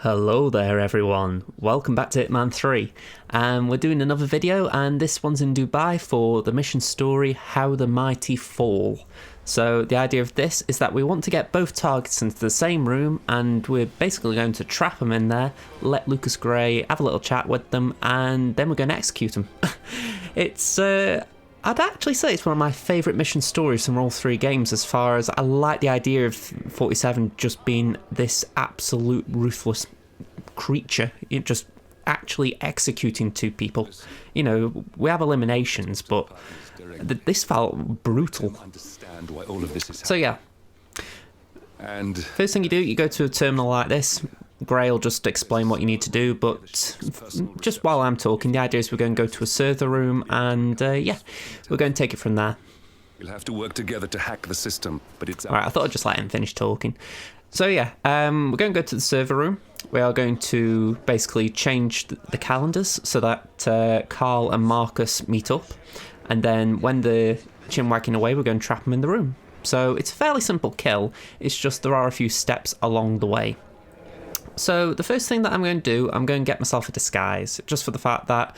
Hello there everyone, welcome back to Hitman 3, and we're doing another video, and this one's in Dubai for the mission story, How the Mighty Fall. So the idea of this is that we want to get both targets into the same room, and we're basically going to trap them in there, let Lucas Gray have a little chat with them, and then we're going to execute them. I'd actually say it's one of my favourite mission stories from all three games, as far as I like the idea of 47 just being this absolute ruthless creature, just actually executing two people. You know, we have eliminations, but this felt brutal. So yeah, and first thing you do, you go to a terminal like this. Gray will just explain what you need to do, but just while I'm talking, the idea is we're going to go to a server room, and yeah, we're going to take it from there. We'll have to work together to hack the system, but it's... Alright, I thought I'd just let him finish talking. So yeah, we're going to go to the server room. We are going to basically change the calendars so that Carl and Marcus meet up, and then when they're chin-wagging away, we're going to trap them in the room. So it's a fairly simple kill, it's just there are a few steps along the way. So the first thing that I'm going to do, I'm going to get myself a disguise, just for the fact that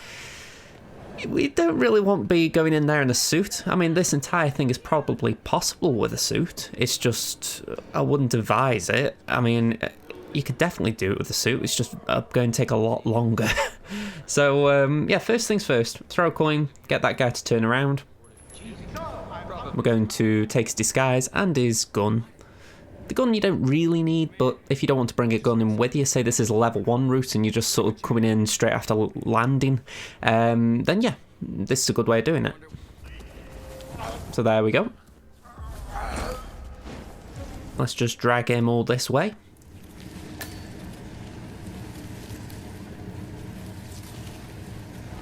we don't really want to be going in there in a suit. I mean, this entire thing is probably possible with a suit. It's just, I wouldn't advise it. I mean, you could definitely do it with a suit. It's just going to take a lot longer. So, yeah, first things first. Throw a coin, get that guy to turn around. We're going to take his disguise and his gun. The gun you don't really need, but if you don't want to bring a gun in with you, say this is a level 1 route and you're just sort of coming in straight after landing, then yeah, this is a good way of doing it. So there we go. Let's just drag him all this way.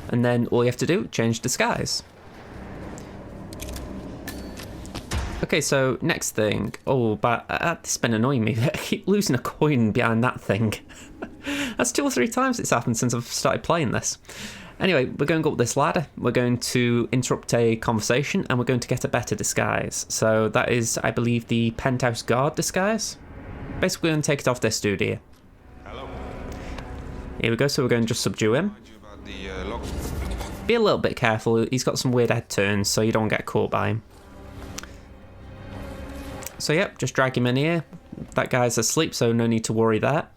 And then all you have to do, change disguise. Okay, so next thing. Oh, but this has been annoying me. I keep losing a coin behind that thing. That's 2 or 3 times it's happened since I've started playing this. Anyway, we're going to go up this ladder. We're going to interrupt a conversation, and we're going to get a better disguise. So that is, I believe, the penthouse guard disguise. Basically, we're going to take it off this dude here. Hello. Here we go, so we're going to just subdue him. Be a little bit careful. He's got some weird head turns, so you don't get caught by him. So yep, just drag him in here. That guy's asleep, so no need to worry there.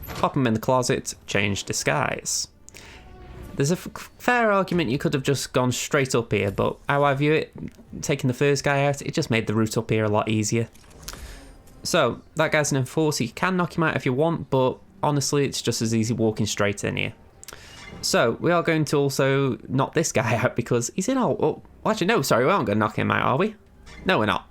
Pop him in the closet, change disguise. There's a fair argument you could have just gone straight up here, but how I view it, taking the first guy out, it just made the route up here a lot easier. So, that guy's an enforcer. You can knock him out if you want, but honestly, it's just as easy walking straight in here. So, we are going to also knock this guy out because he's in all... Oh, actually, no, sorry, we aren't going to knock him out, are we? No, we're not.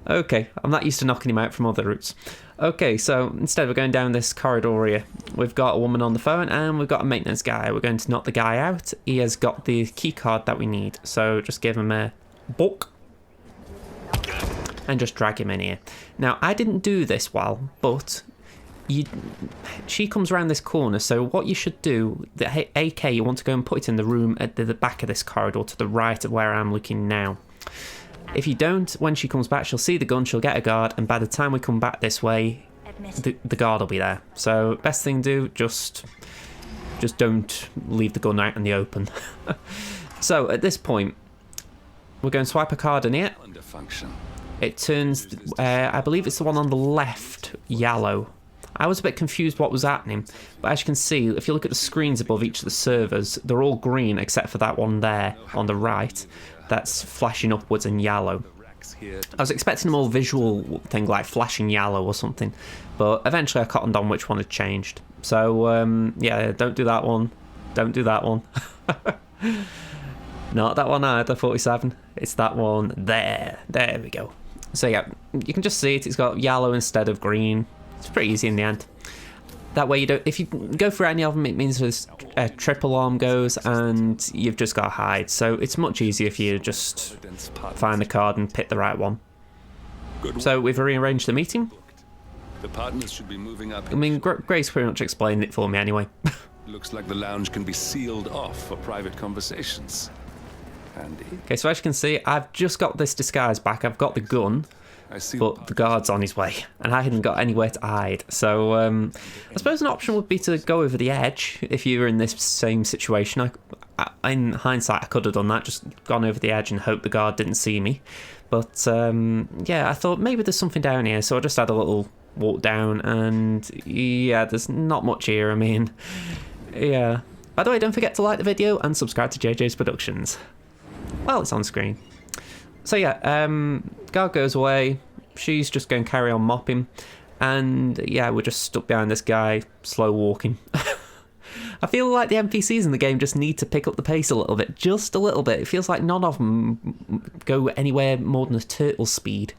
Okay, I'm not used to knocking him out from other routes. Okay, so instead we're going down this corridor here. We've got a woman on the phone and we've got a maintenance guy. We're going to knock the guy out. He has got the key card that we need. So just give him a book and just drag him in here. Now, I didn't do this well, but she comes around this corner. So what you should do, the AK, you want to go and put it in the room at the back of this corridor to the right of where I'm looking now. If you don't, when she comes back, she'll see the gun, she'll get a guard, and by the time we come back this way, the guard will be there. So, best thing to do, just don't leave the gun out in the open. So, at this point, we're going to swipe a card in here. It turns, I believe it's the one on the left, yellow. I was a bit confused what was happening, but as you can see, if you look at the screens above each of the servers, they're all green except for that one there on the right. That's flashing upwards and yellow. I was expecting a more visual thing like flashing yellow or something, but eventually I cottoned on which one had changed. So yeah, don't do that one. Don't do that one. Not that one either, 47. It's that one there. There we go. So yeah, you can just see it. It's got yellow instead of green. It's pretty easy in the end. That way you don't, if you go for any of them, it means there's a triple arm goes and you've just got to hide. So it's much easier if you just find the card and pick the right one. So we've rearranged the meeting. The partners should be moving up. I mean, Grace pretty much explained it for me anyway. Looks like the lounge can be sealed off for private conversations. Handy. Okay, so as you can see, I've just got this disguise back. I've got the gun. I see. but the guard's on his way, and I hadn't got anywhere to hide. So I suppose an option would be to go over the edge if you were in this same situation. In hindsight, I could have done that, just gone over the edge and hoped the guard didn't see me. But yeah, I thought maybe there's something down here, so I just had a little walk down, and yeah, there's not much here. I mean, yeah. By the way, don't forget to like the video and subscribe to JJ's Productions. Well, it's on screen. So yeah, guard goes away. She's just going to carry on mopping, and yeah, we're just stuck behind this guy, slow walking. I feel like the NPCs in the game just need to pick up the pace a little bit, just a little bit. It feels like none of them go anywhere more than a turtle speed.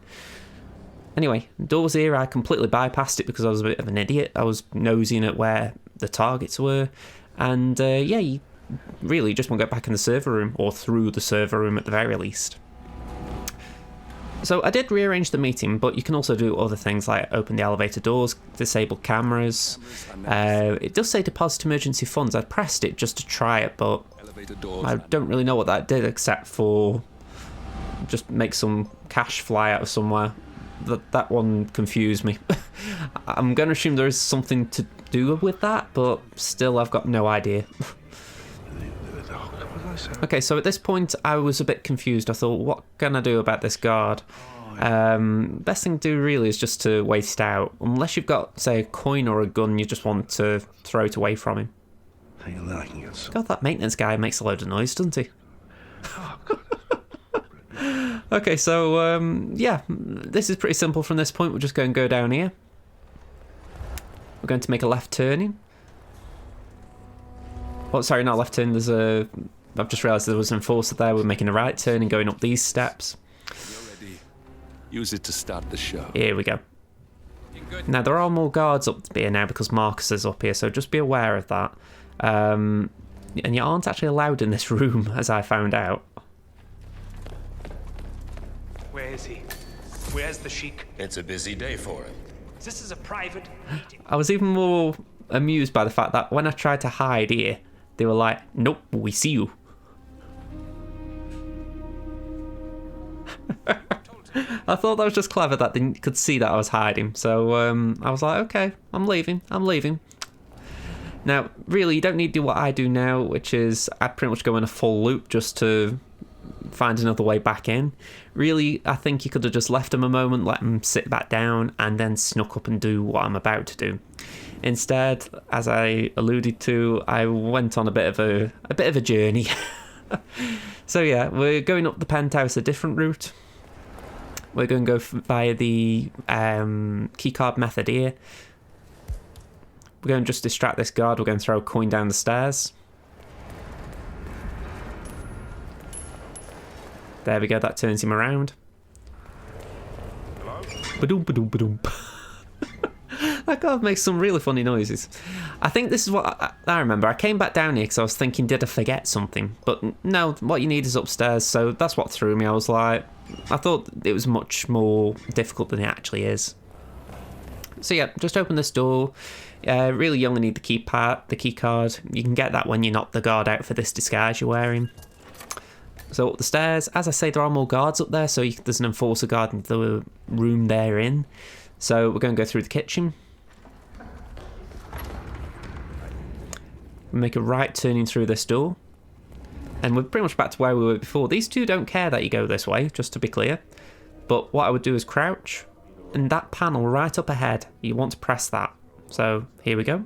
Anyway, doors here, I completely bypassed it because I was a bit of an idiot. I was nosing at where the targets were, and yeah, you really just want to get back in the server room, or through the server room at the very least. So I did rearrange the meeting, but you can also do other things like open the elevator doors, disable cameras. It does say deposit emergency funds. I pressed it just to try it, but I don't really know what that did except for just make some cash fly out of somewhere. That one confused me. I'm going to assume there is something to do with that, but still I've got no idea. Okay, so at this point I was a bit confused. I thought, what can I do about this guard? Best thing to do really is just to waste out. Unless you've got, say, a coin or a gun you just want to throw it away from him. God, that maintenance guy makes a load of noise, doesn't he? Okay, so, yeah, this is pretty simple from this point. We're just going to go down here. We're going to make a left turning. Oh, sorry, not left turn. I've just realised there was an enforcer there. We're making a right turn and going up these steps. You're ready. Use it to start the show. Here we go. Now, there are more guards up here now because Marcus is up here, so just be aware of that. And you aren't actually allowed in this room, as I found out. Where is he? Where's the Sheik? It's a busy day for him. This is a private meeting. I was even more amused by the fact that when I tried to hide here, they were like, nope, we see you. I thought that was just clever that they could see that I was hiding. So I was like, okay, I'm leaving. Now, really, you don't need to do what I do now, which is I pretty much go in a full loop just to find another way back in. Really, I think you could have just left him a moment, let him sit back down, and then snuck up and do what I'm about to do. Instead, as I alluded to, I went on a bit of a journey. So yeah, we're going up the penthouse a different route. We're going to go via the keycard method here. We're going to just distract this guard. We're going to throw a coin down the stairs. There we go, that turns him around. Ba-doom, ba-doom, ba-doom. That guard makes some really funny noises. I think this is what I remember. I came back down here because I was thinking, did I forget something? But no, what you need is upstairs, so that's what threw me. I was like, I thought it was much more difficult than it actually is. So yeah, just open this door. Really, you only need the key card. You can get that when you knock the guard out for this disguise you're wearing. So up the stairs, as I say, there are more guards up there, so there's an enforcer guard in the room they're in. So we're going to go through the kitchen. Make a right turning through this door. And we're pretty much back to where we were before. These two don't care that you go this way, just to be clear. But what I would do is crouch, and that panel right up ahead, you want to press that. So here we go.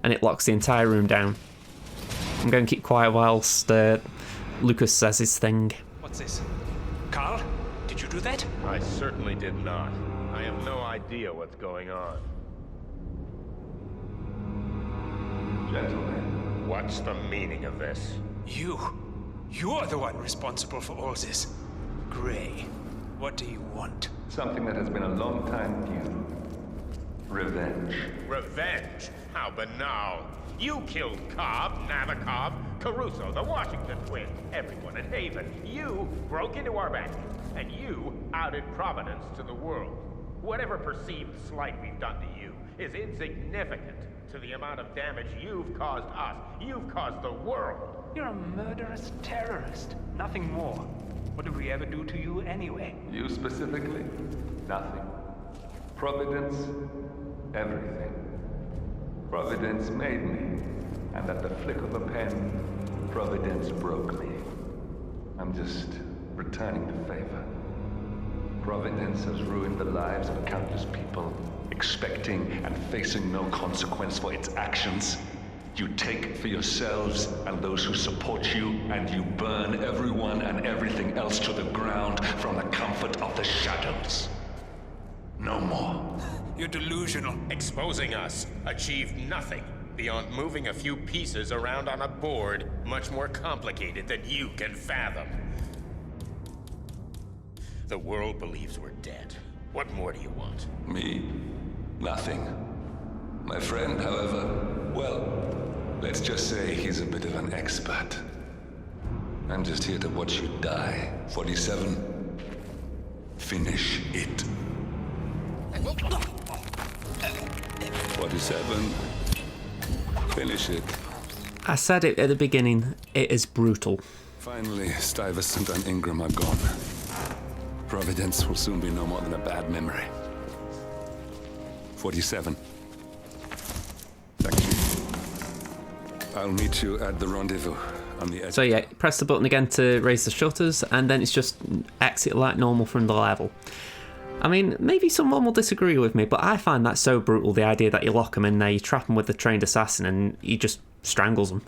And it locks the entire room down. I'm going to keep quiet whilst Lucas says his thing. What's this? Carl? Did you do that? I certainly did not. I have no idea what's going on. Gentlemen, what's the meaning of this? You're the one responsible for all this. Gray, what do you want? Something that has been a long time due. Revenge. Revenge? How banal. You killed Cobb, Nabokov, Caruso, the Washington twins, everyone at Haven. You broke into our bank, and you outed Providence to the world. Whatever perceived slight we've done to you is insignificant to the amount of damage you've caused us. You've caused the world. You're a murderous terrorist, nothing more. What did we ever do to you anyway? You specifically? Nothing. Providence? Everything. Providence made me, and at the flick of a pen, Providence broke me. I'm just returning the favor. Providence has ruined the lives of countless people, expecting and facing no consequence for its actions. You take for yourselves and those who support you, and you burn everyone and everything else to the ground from the comfort of the shadows. No more. You're delusional. Exposing us achieved nothing beyond moving a few pieces around on a board much more complicated than you can fathom. The world believes we're dead. What more do you want? Me? Nothing. My friend, however, well, let's just say he's a bit of an expert. I'm just here to watch you die. 47. Finish it. 47. Finish it. I said it at the beginning, it is brutal. Finally, Stuyvesant and Ingram are gone. Providence will soon be no more than a bad memory. 47. Thank you. I'll meet you at the rendezvous on the edge. So yeah, press the button again to raise the shutters, and then it's just exit like normal from the level. I mean, maybe someone will disagree with me, but I find that so brutal, the idea that you lock them in there, you trap them with the trained assassin, and he just strangles them.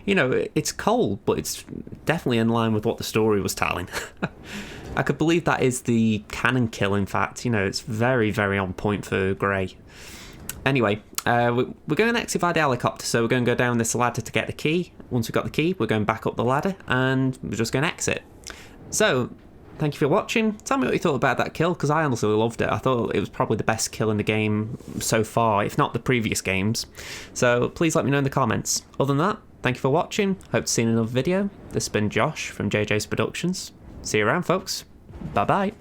You know, it's cold, but it's definitely in line with what the story was telling. I could believe that is the canon kill, in fact. You know, it's very, very on point for Grey. Anyway, we're going to exit via the helicopter, so we're going to go down this ladder to get the key. Once we've got the key, we're going back up the ladder, and we're just going to exit. So, thank you for watching. Tell me what you thought about that kill, because I honestly loved it. I thought it was probably the best kill in the game so far, if not the previous games. So please let me know in the comments. Other than that, thank you for watching. Hope to see you in another video. This has been Josh from JJ's Productions. See you around, folks. Bye-bye.